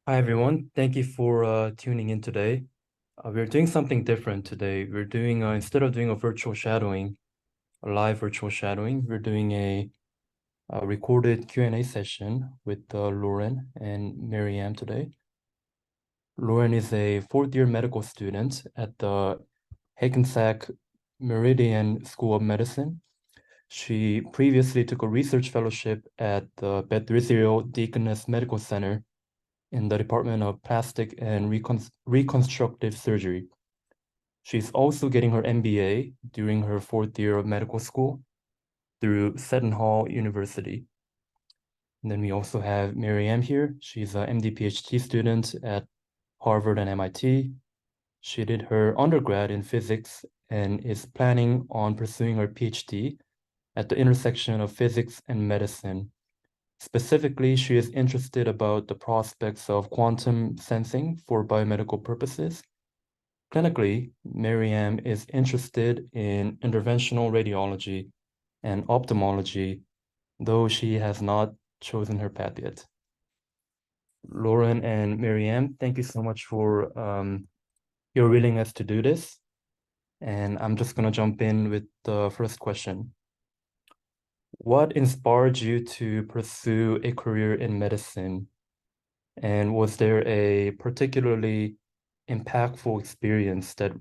Hi, everyone. Thank you for tuning in today. We're doing something different today. We're doing, instead of doing a virtual shadowing, a live virtual shadowing, we're doing a recorded Q&A session with Lauren and Maryam today. Lauren is a fourth-year medical student at the Hackensack Meridian School of Medicine. She previously took a research fellowship at the Beth Israel Deaconess Medical Center in the Department of Plastic and Reconstructive Surgery. She's also getting her MBA during her fourth year of medical school through Seton Hall University. And then we also have Maryam here. She's an MD PhD student at Harvard and MIT. She did her undergrad in physics and is planning on pursuing her PhD at the intersection of physics and medicine. Specifically, she is interested about the prospects of quantum sensing for biomedical purposes. Clinically, Maryam is interested in interventional radiology and ophthalmology, though she has not chosen her path yet. Lauren and Maryam, thank you so much for your willingness to do this. And I'm just going to jump in with the first question. What inspired you to pursue a career in medicine? And was there a particularly impactful experience that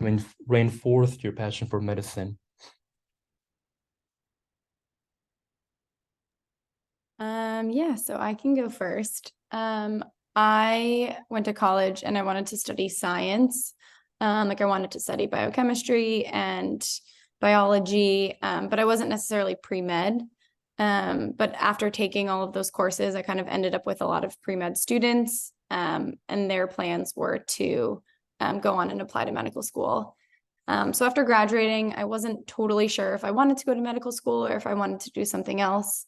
reinforced your passion for medicine? Yeah, so I can go first. I went to college and I wanted to study science. Like I wanted to study biochemistry and biology, but I wasn't necessarily pre-med. But after taking all of those courses, I kind of ended up with a lot of pre-med students, and their plans were to go on and apply to medical school. So after graduating, I wasn't totally sure if I wanted to go to medical school or if I wanted to do something else.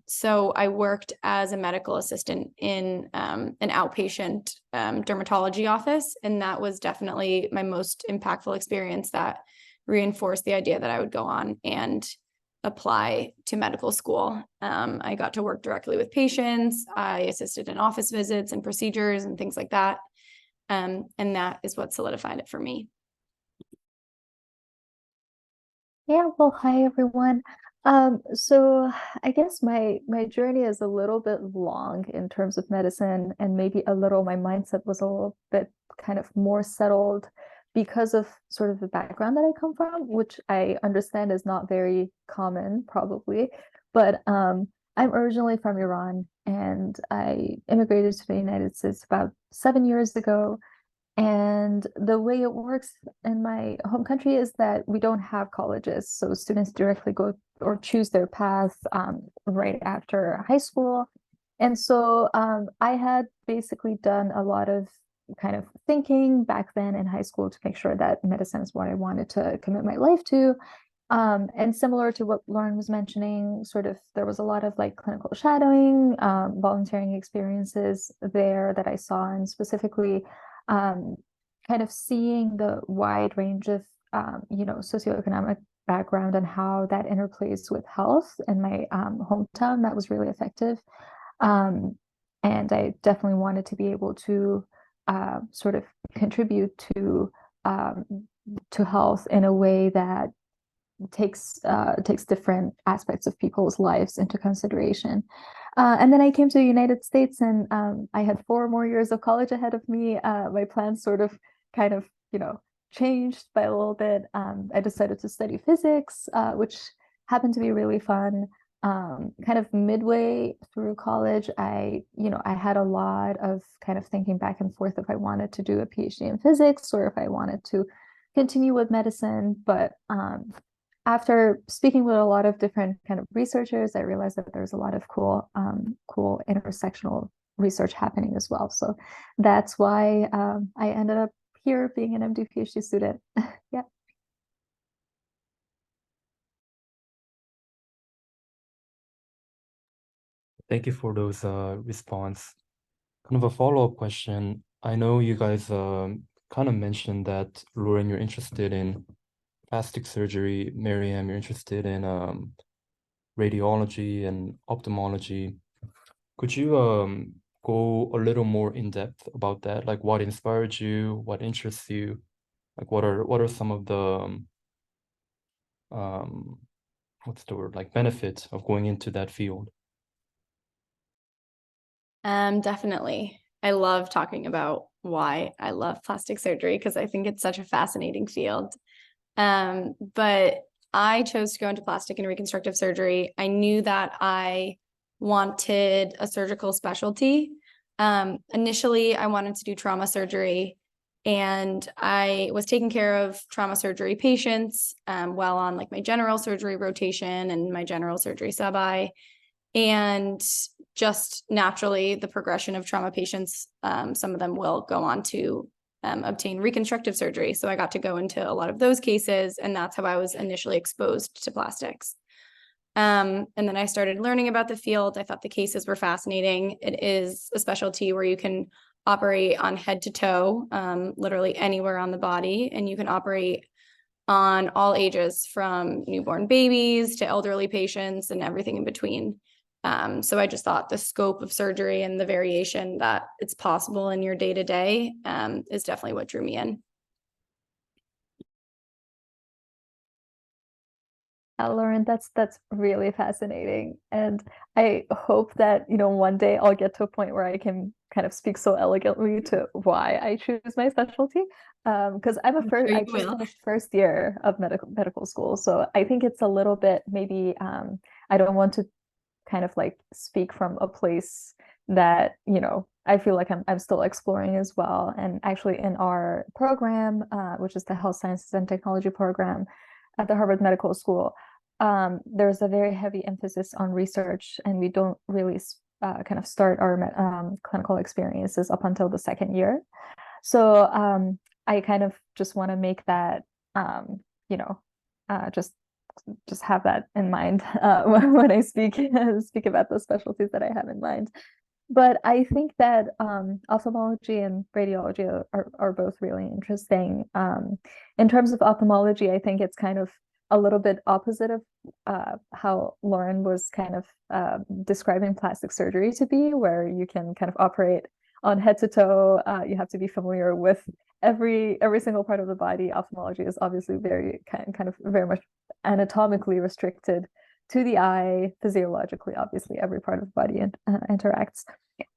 So I worked as a medical assistant in an outpatient dermatology office, and that was definitely my most impactful experience that reinforced the idea that I would go on and apply to medical school. I got to work directly with patients. I assisted in office visits and procedures and things like that. And that is what solidified it for me. Yeah, well, hi everyone. So I guess my journey is a little bit long in terms of medicine, and maybe a little my mindset was a little bit kind of more settled because of sort of the background that I come from, which I understand is not very common, probably. But I'm originally from Iran, and I immigrated to the United States about 7 years ago. And the way it works in my home country is that we don't have colleges. So students directly go or choose their path right after high school. And so I had basically done a lot of kind of thinking back then in high school to make sure that medicine is what I wanted to commit my life to. And similar to what Lauren was mentioning, sort of there was a lot of like clinical shadowing, volunteering experiences there that I saw, and specifically um, kind of seeing the wide range of socioeconomic background and how that interplays with health in my hometown. That was really effective. Um, and I definitely wanted to be able to sort of contribute um, to health in a way that takes different aspects of people's lives into consideration. And then I came to the United States, and I had 4 more years of college ahead of me. My plans sort of kind of changed by a little bit. I decided to study physics, which happened to be really fun. Kind of midway through college, I had a lot of kind of thinking back and forth if I wanted to do a PhD in physics or if I wanted to continue with medicine. But after speaking with a lot of different kind of researchers, I realized that there's a lot of cool intersectional research happening as well. So that's why I ended up here being an MD PhD student. Yeah. Thank you for those response. Kind of a follow-up question. I know you guys kind of mentioned that, Lauren, you're interested in plastic surgery. Maryam, you're interested in radiology and ophthalmology. Could you go go a little more in depth about that? Like what inspired you, what interests you? Like what are some of the um what's the word, like benefits of going into that field? Definitely. I love talking about why I love plastic surgery because I think it's such a fascinating field. But I chose to go into plastic and reconstructive surgery. I knew that I wanted a surgical specialty. Initially, I wanted to do trauma surgery, and I was taking care of trauma surgery patients while on like my general surgery rotation and my general surgery sub-I. And just naturally, the progression of trauma patients, some of them will go on to obtain reconstructive surgery. So I got to go into a lot of those cases, and that's how I was initially exposed to plastics. And then I started learning about the field. I thought the cases were fascinating. It is a specialty where you can operate on head to toe, literally anywhere on the body, and you can operate on all ages, from newborn babies to elderly patients and everything in between. So I just thought the scope of surgery and the variation that it's possible in your day-to-day is definitely what drew me in. Lauren, that's really fascinating. And I hope that, one day I'll get to a point where I can kind of speak so elegantly to why I choose my specialty. Because I just finished first year of medical school. So I think it's a little bit, maybe I don't want to kind of like speak from a place that, I feel like I'm still exploring as well. And actually in our program, which is the Health Sciences and Technology program at the Harvard Medical School, there's a very heavy emphasis on research, and we don't really kind of start our clinical experiences up until the second year. So I kind of just want to make that, just have that in mind when I speak about the specialties that I have in mind. But I think that ophthalmology and radiology are both really interesting. In terms of ophthalmology, I think it's kind of a little bit opposite of how Lauren was kind of describing plastic surgery to be, where you can kind of operate on head to toe. You have to be familiar with every single part of the body. Ophthalmology is obviously very kind of very much anatomically restricted to the eye. Physiologically, obviously, every part of the body interacts.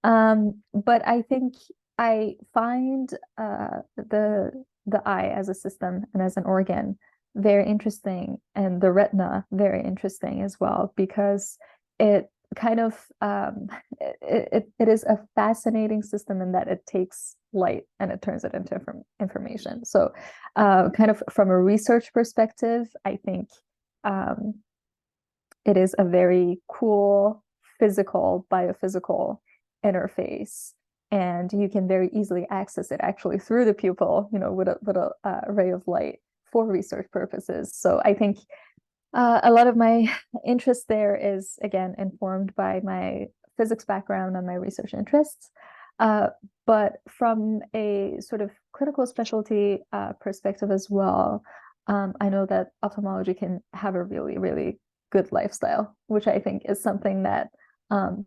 But I think I find the eye as a system and as an organ very interesting, and the retina very interesting as well, because it kind of it is a fascinating system in that it takes light and it turns it into information. So kind of from a research perspective, I think it is a very cool physical, biophysical interface, and you can very easily access it actually through the pupil, with a ray of light for research purposes. So I think a lot of my interest there is, again, informed by my physics background and my research interests. But from a sort of clinical specialty perspective as well, I know that ophthalmology can have a really, really good lifestyle, which I think is something that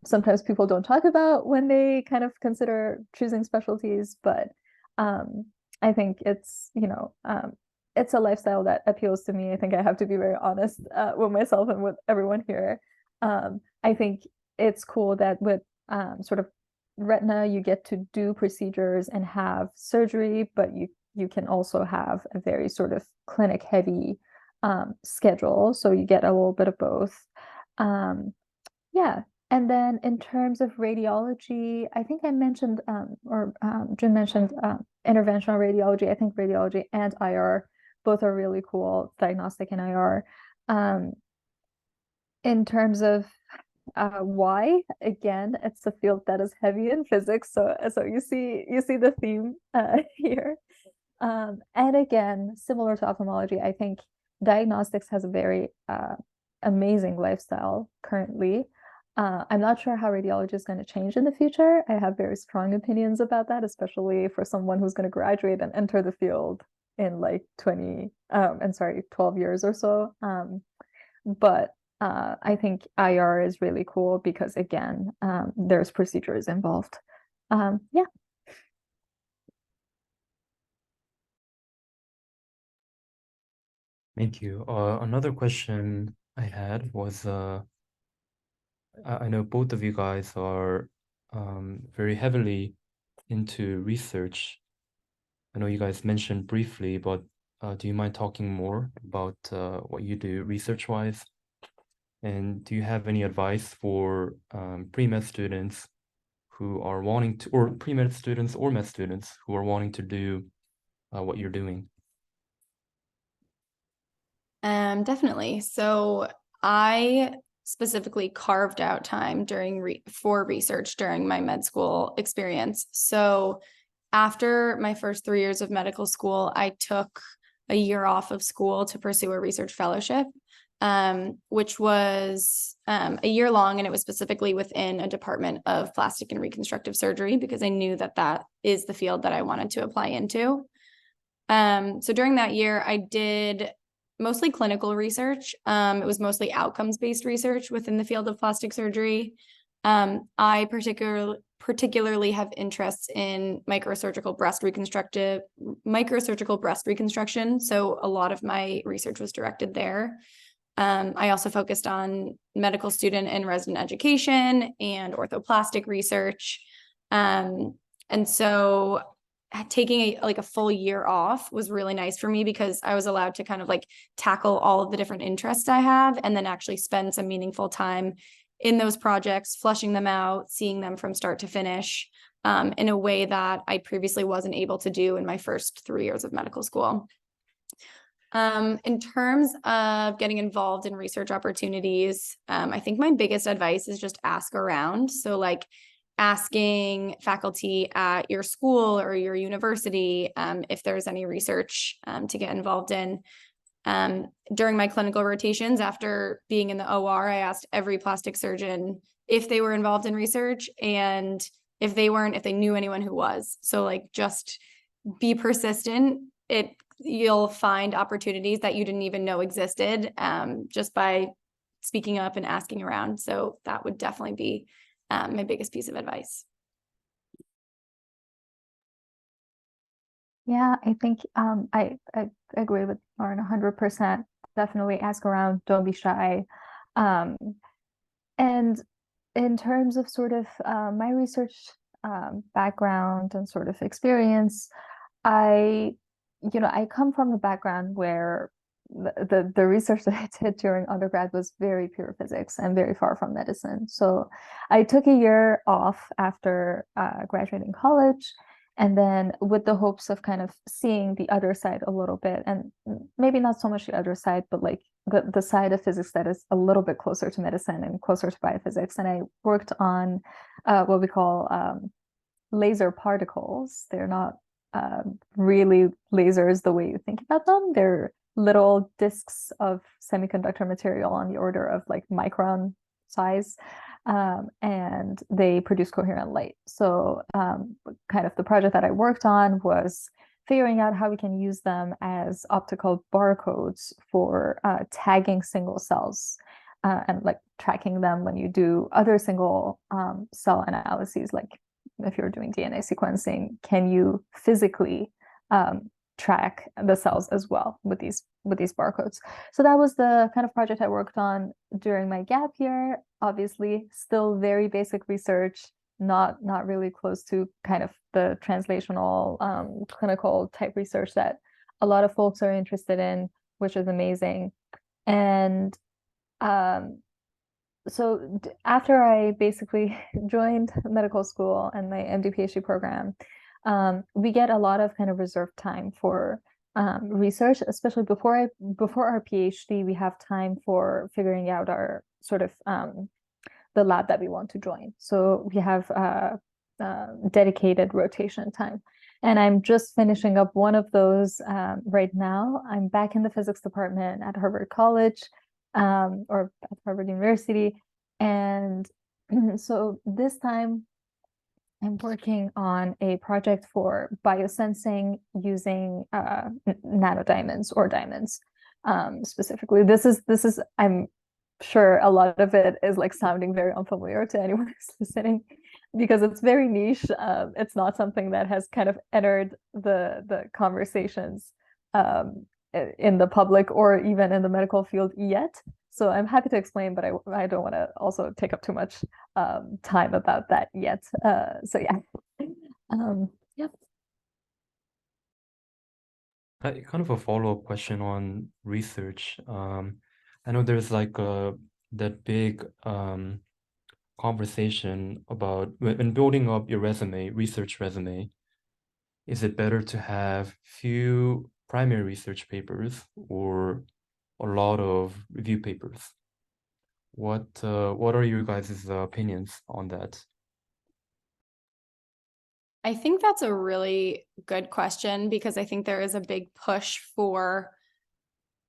sometimes people don't talk about when they kind of consider choosing specialties. But I think it's, it's a lifestyle that appeals to me. I think I have to be very honest with myself and with everyone here. I think it's cool that with sort of retina, you get to do procedures and have surgery, but you can also have a very sort of clinic heavy schedule. So you get a little bit of both. Yeah. And then in terms of radiology, I think I mentioned, June mentioned interventional radiology. I think radiology and IR both are really cool, diagnostic and IR. In terms of why, again, it's a field that is heavy in physics. So you see the theme here. And again, similar to ophthalmology, I think diagnostics has a very amazing lifestyle currently. I'm not sure how radiology is going to change in the future. I have very strong opinions about that, especially for someone who's going to graduate and enter the field in like 12 years or so. But I think IR is really cool because, again, there's procedures involved. Yeah. Thank you. Another question I had was, I know both of you guys are very heavily into research. I know you guys mentioned briefly, but do you mind talking more about what you do research-wise? And do you have any advice for pre-med students who are wanting to, or pre-med students or med students who are wanting to do what you're doing? Definitely. So I specifically carved out time for research during my med school experience. So after my first 3 years of medical school, I took a year off of school to pursue a research fellowship, which was a year long, and it was specifically within a department of plastic and reconstructive surgery because I knew that that is the field that I wanted to apply into. So during that year, I did mostly clinical research. It was mostly outcomes-based research within the field of plastic surgery. I particularly have interests in microsurgical breast reconstruction. So a lot of my research was directed there. I also focused on medical student and resident education and orthoplastic research. And so taking a full year off was really nice for me because I was allowed to kind of like tackle all of the different interests I have and then actually spend some meaningful time in those projects, flushing them out, seeing them from start to finish, in a way that I previously wasn't able to do in my first 3 years of medical school. In terms of getting involved in research opportunities, I think my biggest advice is just ask around. So like asking faculty at your school or your university if there's any research to get involved in. During my clinical rotations, after being in the OR, I asked every plastic surgeon if they were involved in research, and if they weren't, if they knew anyone who was. So like just be persistent. You'll find opportunities that you didn't even know existed just by speaking up and asking around. So that would definitely be my biggest piece of advice. Yeah, I think I agree with Lauren 100%. Definitely ask around, don't be shy. And in terms of sort of my research background and sort of experience, I come from a background where the research that I did during undergrad was very pure physics and very far from medicine. So I took a year off after graduating college, and then with the hopes of kind of seeing the other side a little bit, and maybe not so much the other side, but like the side of physics that is a little bit closer to medicine and closer to biophysics. And I worked on what we call laser particles. They're not really lasers the way you think about them. They're little discs of semiconductor material on the order of like micron size, and they produce coherent light. So kind of the project that I worked on was figuring out how we can use them as optical barcodes for tagging single cells and like tracking them when you do other single cell analyses, like if you're doing DNA sequencing, can you physically track the cells as well with these barcodes? So that was the kind of project I worked on during my gap year. Obviously, still very basic research, not really close to kind of the translational clinical type research that a lot of folks are interested in, which is amazing. And so after I basically joined medical school and my MD PhD program, we get a lot of kind of reserved time for research, especially before our PhD. We have time for figuring out our sort of the lab that we want to join. So we have dedicated rotation time. And I'm just finishing up one of those right now. I'm back in the physics department at Harvard College. Or at Harvard University. And so this time I'm working on a project for biosensing using nanodiamonds or diamonds. Specifically, this is I'm sure a lot of it is like sounding very unfamiliar to anyone who's listening. because it's very niche. It's not something that has kind of entered the conversations in the public or even in the medical field yet. So I'm happy to explain, but I don't want to also take up too much time about that yet. So yeah. Yeah. Kind of a follow-up question on research. I know there's like that big conversation about when building up your resume, research resume, is it better to have few primary research papers or a lot of review papers? What are your guys' opinions on that? I think that's a really good question because I think there is a big push for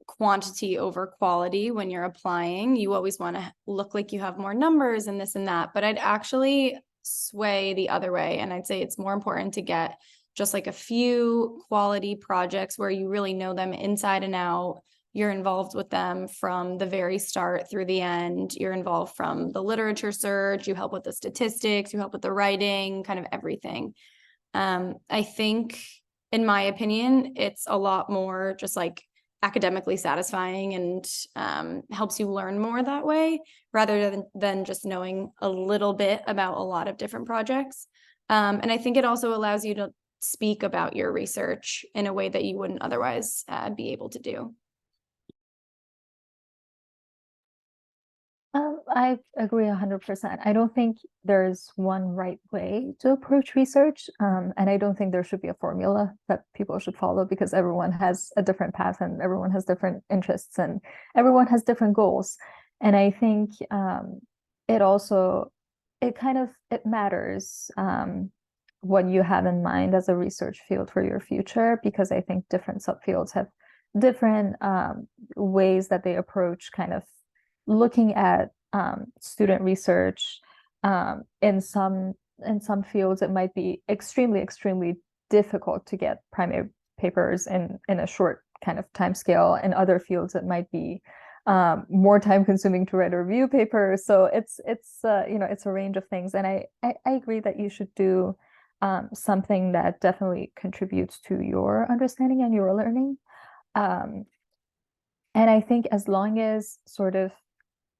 quantity over quality when you're applying. You always want to look like you have more numbers and this and that, but I'd actually sway the other way. And I'd say it's more important to get just like a few quality projects where you really know them inside and out. You're involved with them from the very start through the end. You're involved from the literature search, you help with the statistics, you help with the writing, kind of everything. I think, in my opinion, it's a lot more just like academically satisfying and helps you learn more that way rather than just knowing a little bit about a lot of different projects. And I think it also allows you to speak about your research in a way that you wouldn't otherwise be able to do. I agree 100%. I don't think there's one right way to approach research. And I don't think there should be a formula that people should follow because everyone has a different path and everyone has different interests and everyone has different goals. And I think it matters what you have in mind as a research field for your future, because I think different subfields have different ways that they approach kind of looking at student research. In some fields, it might be extremely difficult to get primary papers in a short kind of time scale. In other fields, it might be more time consuming to write a review paper. So it's a range of things. And I agree that you should do something that definitely contributes to your understanding and your learning. And I think as long as sort of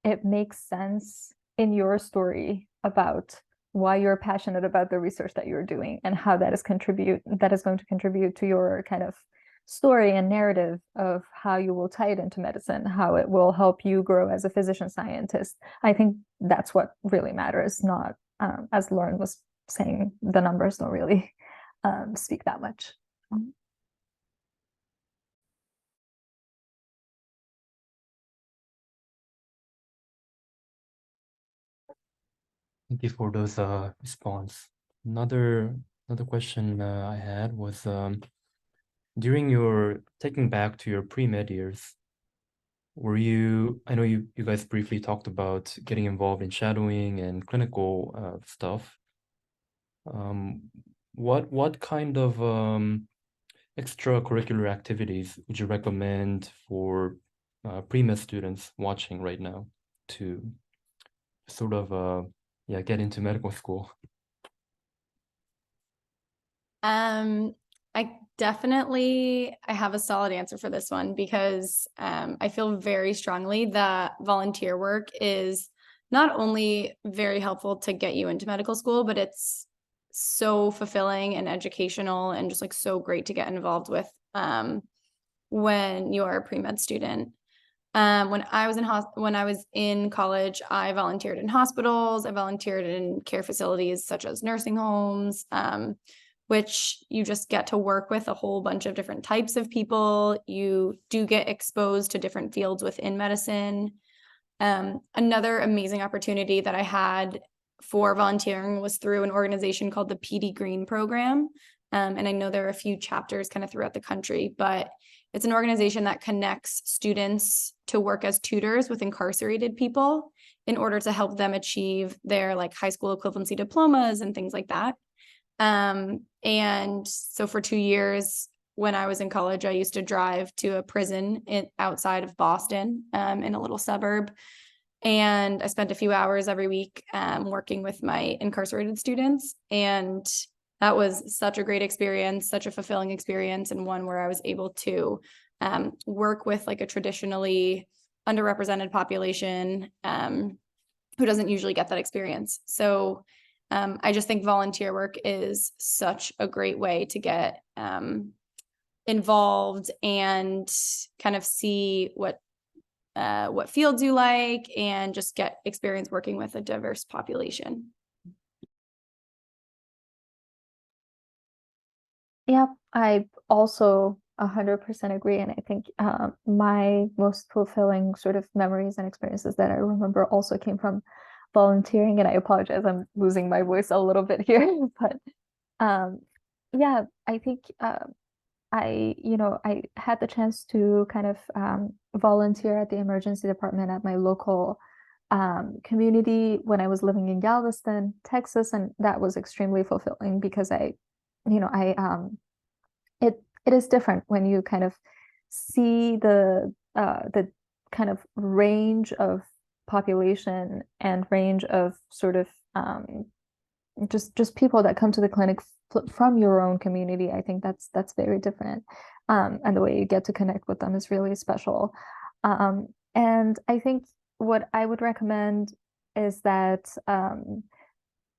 it makes sense in your story about why you're passionate about the research that you're doing and how that is going to contribute to your kind of story and narrative of how you will tie it into medicine, how it will help you grow as a physician scientist. I think that's what really matters, not as Lauren was saying, the numbers don't really speak that much. Thank you for those response. Another question I had was during your taking back to your pre-med years, I know you guys briefly talked about getting involved in shadowing and clinical stuff. What kind of extracurricular activities would you recommend for pre-med students watching right now to sort of get into medical school? I have a solid answer for this one because I feel very strongly that volunteer work is not only very helpful to get you into medical school, but it's so fulfilling and educational and just like so great to get involved with when you're a pre-med student. When I was in college, I volunteered in hospitals. I volunteered in care facilities such as nursing homes, which you just get to work with a whole bunch of different types of people. You do get exposed to different fields within medicine. Another amazing opportunity that I had for volunteering was through an organization called the PD Green program. And I know there are a few chapters kind of throughout the country, but it's an organization that connects students to work as tutors with incarcerated people in order to help them achieve their like high school equivalency diplomas and things like that. And so for 2 years, when I was in college, I used to drive to a prison outside of Boston, in a little suburb, And I spent a few hours every week working with my incarcerated students. And that was such a great experience, such a fulfilling experience, and one where I was able to work with like a traditionally underrepresented population who doesn't usually get that experience. So I just think volunteer work is such a great way to get involved and kind of see what fields you like and just get experience working with a diverse population. Yeah, I also 100% agree. And I think my most fulfilling sort of memories and experiences that I remember also came from volunteering. And I apologize, I'm losing my voice a little bit here. But yeah, I think I had the chance to kind of volunteer at the emergency department at my local community when I was living in Galveston, Texas, and that was extremely fulfilling because it is different when you kind of see the kind of range of population and range of sort of just people that come to the clinic from your own community. I think that's very different. And the way you get to connect with them is really special. And I think what I would recommend is that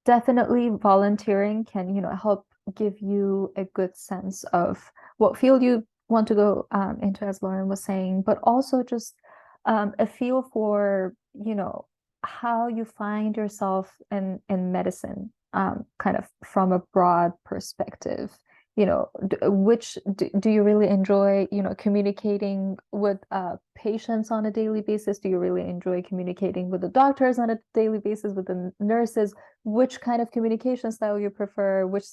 definitely volunteering can, help give you a good sense of what field you want to go into, as Lauren was saying, but also just a feel for, how you find yourself in medicine, kind of from a broad perspective. Do you really enjoy, communicating with patients on a daily basis? Do you really enjoy communicating with the doctors on a daily basis, with the nurses? Which kind of communication style you prefer? Which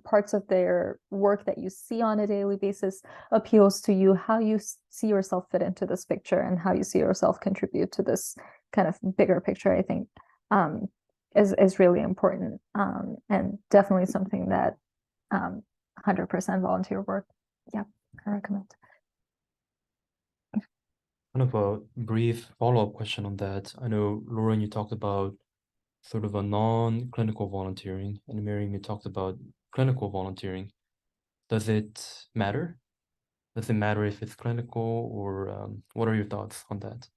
parts of their work that you see on a daily basis appeals to you? How you see yourself fit into this picture, and how you see yourself contribute to this kind of bigger picture, I think, is really important, and definitely something that 100% volunteer work. Yeah, I recommend. Kind of a brief follow-up question on that. I know, Lauren, you talked about sort of a non-clinical volunteering, and Maryam, you talked about clinical volunteering. Does it matter? Does it matter if it's clinical, or what are your thoughts on that?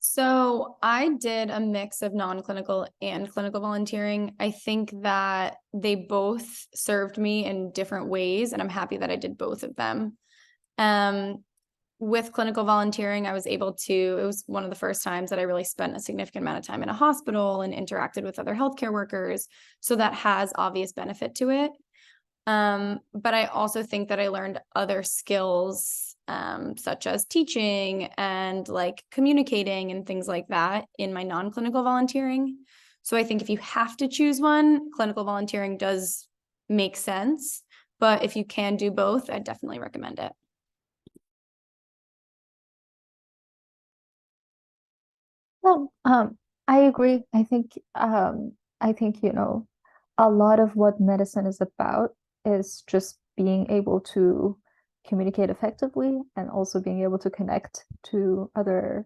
So I did a mix of non-clinical and clinical volunteering. I think that they both served me in different ways, and I'm happy that I did both of them. With clinical volunteering, I was able to, it was one of the first times that I really spent a significant amount of time in a hospital and interacted with other healthcare workers. So that has obvious benefit to it. But I also think that I learned other skills, such as teaching and like communicating and things like that in my non-clinical volunteering. So I think if you have to choose one, clinical volunteering does make sense. But if you can do both, I definitely recommend it. Well, I agree. I think, a lot of what medicine is about is just being able to communicate effectively, and also being able to connect to other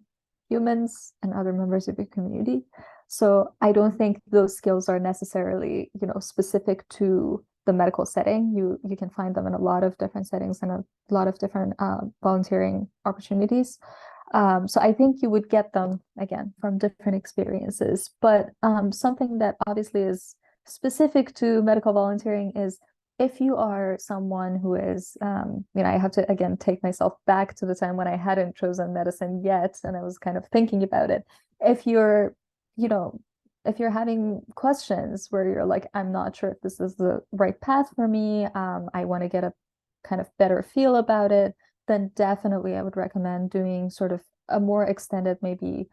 humans and other members of your community. So I don't think those skills are necessarily, specific to the medical setting. You can find them in a lot of different settings and a lot of different volunteering opportunities. So I think you would get them again from different experiences. But something that obviously is specific to medical volunteering is, if you are someone who is, I have to again take myself back to the time when I hadn't chosen medicine yet, and I was kind of thinking about it. If you're, you know, if you're having questions where you're like, I'm not sure if this is the right path for me, I want to get a kind of better feel about it, then definitely I would recommend doing sort of a more extended, maybe,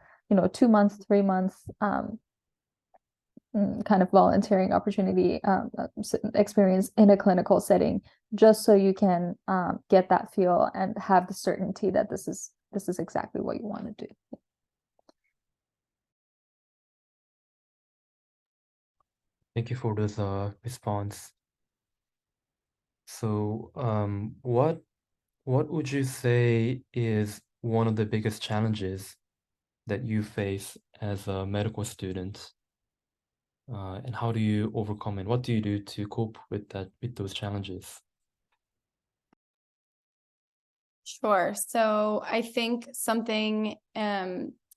2 months, 3 months kind of volunteering opportunity, experience in a clinical setting, just so you can get that feel and have the certainty that this is exactly what you want to do. Thank you for this response. So, what would you say is one of the biggest challenges that you face as a medical student? And how do you overcome it? What do you do to cope with those challenges? Sure. So I think something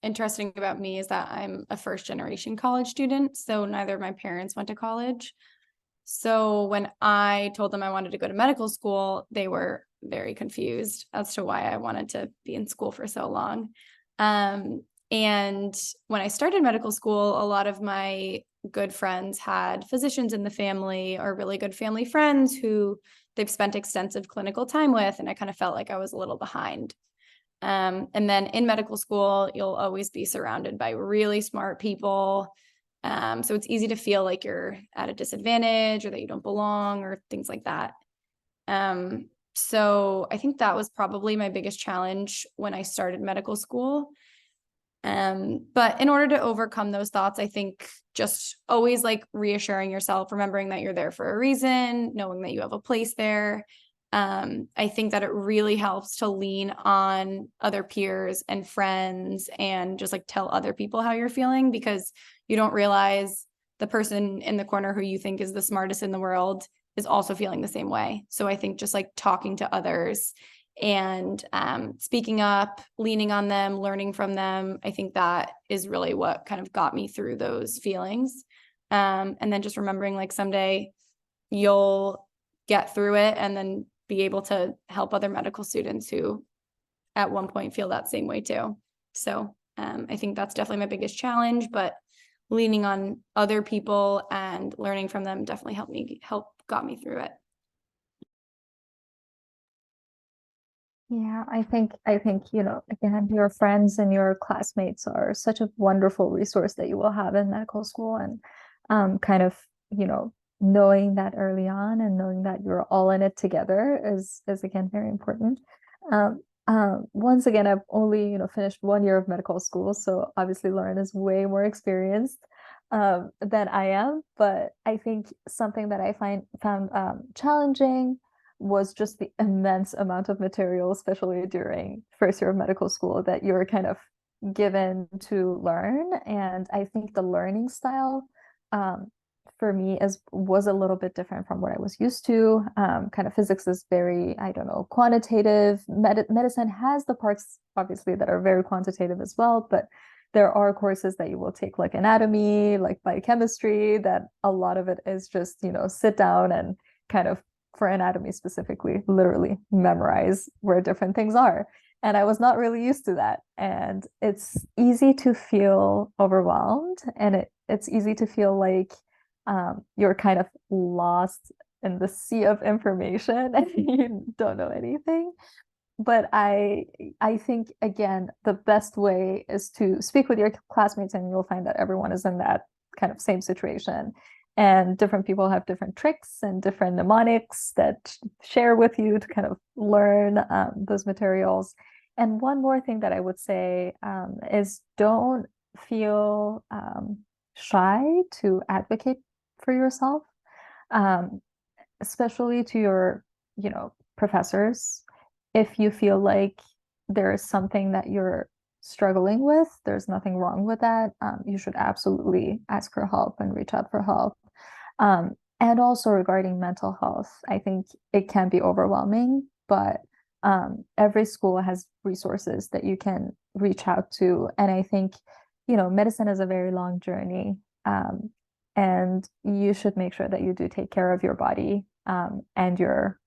interesting about me is that I'm a first generation college student. So neither of my parents went to college. So when I told them I wanted to go to medical school, they were very confused as to why I wanted to be in school for so long. And when I started medical school, a lot of my good friends had physicians in the family or really good family friends who they've spent extensive clinical time with, and I kind of felt like I was a little behind. And then in medical school, you'll always be surrounded by really smart people. So it's easy to feel like you're at a disadvantage or that you don't belong or things like that. So I think that was probably my biggest challenge when I started medical school. But in order to overcome those thoughts, I think just always like reassuring yourself, remembering that you're there for a reason, knowing that you have a place there. I think that it really helps to lean on other peers and friends and just like tell other people how you're feeling, because you don't realize the person in the corner who you think is the smartest in the world is also feeling the same way. So I think just like talking to others and speaking up, leaning on them, learning from them, I think that is really what kind of got me through those feelings. And then just remembering like someday you'll get through it and then be able to help other medical students who at one point feel that same way too. So I think that's definitely my biggest challenge, but leaning on other people and learning from them definitely got me through it. Yeah, I think, again, your friends and your classmates are such a wonderful resource that you will have in medical school. And kind of, knowing that early on and knowing that you're all in it together is again very important. Once again, I've only, finished 1 year of medical school, so obviously Lauren is way more experienced than I am. But I think something that I found challenging was just the immense amount of material, especially during first year of medical school, that you're kind of given to learn. And I think the learning style for me was a little bit different from what I was used to. Kind of physics is very, I don't know, quantitative. Medicine has the parts, obviously, that are very quantitative as well, but there are courses that you will take, like anatomy, like biochemistry, that a lot of it is just, sit down and kind of, for anatomy specifically, literally memorize where different things are. And I was not really used to that. And it's easy to feel overwhelmed, and it's easy to feel like you're kind of lost in the sea of information and you don't know anything. But I think, again, the best way is to speak with your classmates, and you'll find that everyone is in that kind of same situation. And different people have different tricks and different mnemonics that share with you to kind of learn those materials. And one more thing that I would say is don't feel shy to advocate for yourself, um, especially to your, professors. If you feel like there is something that you're struggling with, there's nothing wrong with that. You should absolutely ask for help and reach out for help. And also regarding mental health, I think it can be overwhelming, but every school has resources that you can reach out to. And I think, medicine is a very long journey. And you should make sure that you do take care of your body and your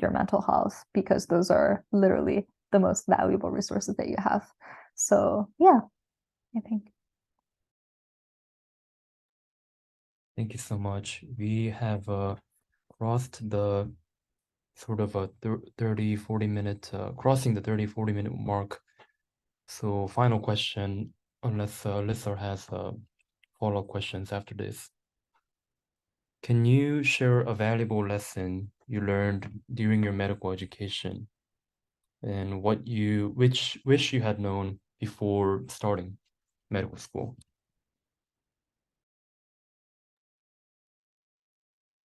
mental health, because those are literally the most valuable resources that you have. So yeah, I think. Thank you so much. We have crossed the sort of a 30, 40 minute, crossing the 30, 40 minute mark. So final question, unless Lisa has follow-up questions after this. Can you share a valuable lesson you learned during your medical education and what you wish you had known before starting medical school?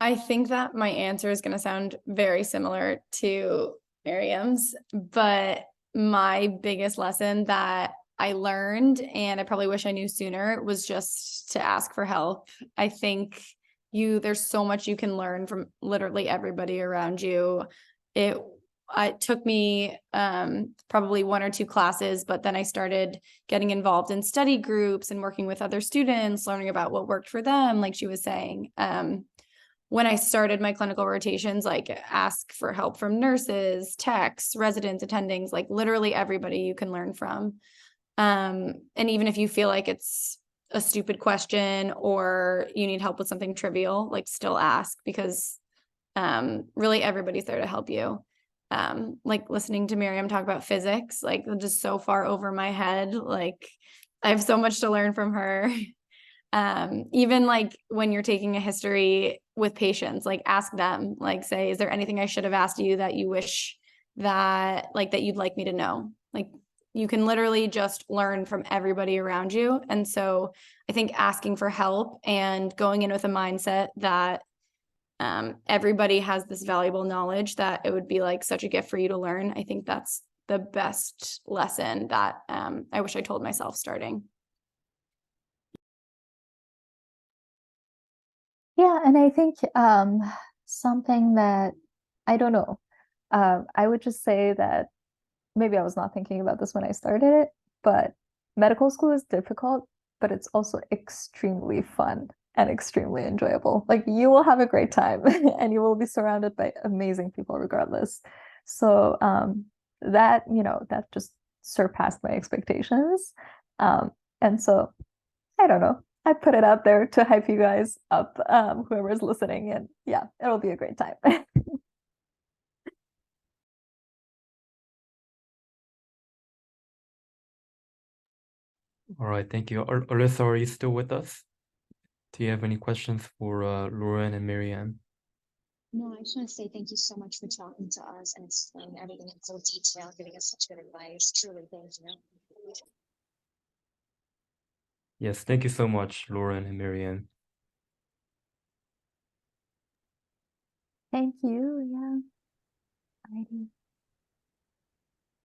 I think that my answer is going to sound very similar to Maryam's, but my biggest lesson that I learned, and I probably wish I knew sooner, was just to ask for help. I think there's so much you can learn from literally everybody around you. It took me probably 1 or 2 classes, but then I started getting involved in study groups and working with other students, learning about what worked for them, like she was saying. When I started my clinical rotations, like ask for help from nurses, techs, residents, attendings, like literally everybody you can learn from. And even if you feel like it's a stupid question or you need help with something trivial, like still ask, because really everybody's there to help you. Like listening to Maryam talk about physics, like just so far over my head, like I have so much to learn from her. Even like when you're taking a history with patients, like ask them, like say, is there anything I should have asked you that you wish that you'd like me to know? Like you can literally just learn from everybody around you. And so I think asking for help and going in with a mindset that everybody has this valuable knowledge, that it would be like such a gift for you to learn. I think that's the best lesson that I wish I told myself starting. Yeah, and I think something that I don't know, I would just say that maybe I was not thinking about this when I started it, but medical school is difficult, but it's also extremely fun and extremely enjoyable. Like you will have a great time and you will be surrounded by amazing people regardless. So that, that just surpassed my expectations. And so I don't know. I put it out there to hype you guys up, whoever's listening, and yeah, it'll be a great time. All right, thank you. Alyssa, are you still with us? Do you have any questions for Lauren and Maryam? No, I just want to say thank you so much for talking to us and explaining everything in full detail, giving us such good advice. Truly, thank you. Yes, thank you so much, Lauren and Maryam. Thank you. Yeah. Alrighty.